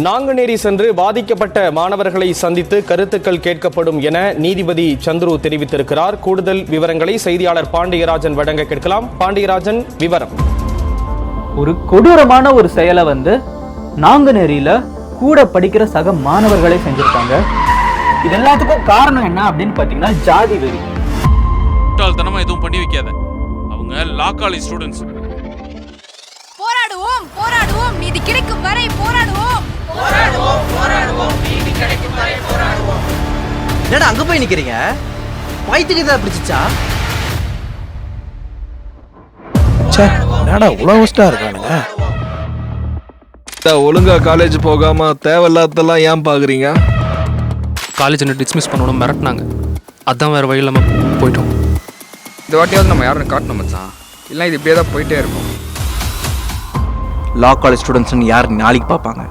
நாங்குநேரி சென்று பாதிக்கப்பட்ட மாணவர்களை சந்தித்து கருத்துக்கள் கேட்கப்படும் என நீதிபதி சந்துரு தெரிவித்திருக்கிறார். கூடுதல் விவரங்களை செய்தியாளர் பாண்டியராஜன் வழங்க கேட்கலாம். பாண்டியராஜன், விவரம். ஒரு கொடூரமான ஒரு செயலை நாங்குநேரியில கூட படிக்கிற சக மாணவர்களே செஞ்சிருக்காங்க. இது எல்லாத்துக்கும் காரணம் என்ன அப்படின்னு பாத்தீங்கன்னா ஜாதி வெறி. முட்டாள்தனமா எதுவும் பண்ணி வைக்காத, அவங்க லா காலேஜ் ஸ்டூடெண்ட்ஸ். போராடுவோம் போராடுவோம் நீதி கிடைக்கும் வரை போராடுவோம் போராடுவோம் போராடுவோம் நீதி கிடைக்கும் வரை போராடுவோம். என்னடா அங்க போய் நிக்கிறீங்க? வயித்துக்கு ஏதாவது பிடிச்சிச்சா? என்னடா உலகஸ்டா இருக்கானுங்க. ஒழுங்கா காலேஜ் போகாம தேவையில்லாதெல்லாம் ஏன் பாக்குறீங்க? காலேஜ் டிஸ்மிஸ் பண்ணணும் மிரட்டினாங்க. அதான் வேற வழியில் நம்ம போயிட்டோம். இந்த வாட்டியாவது நம்ம யாருன்னு காட்டணும் மச்சான், இல்லை இது இப்படியே தான் போயிட்டே இருக்கும். லா காலேஜ் ஸ்டூடெண்ட்ஸ் யார் நாளைக்கு பார்ப்பாங்க?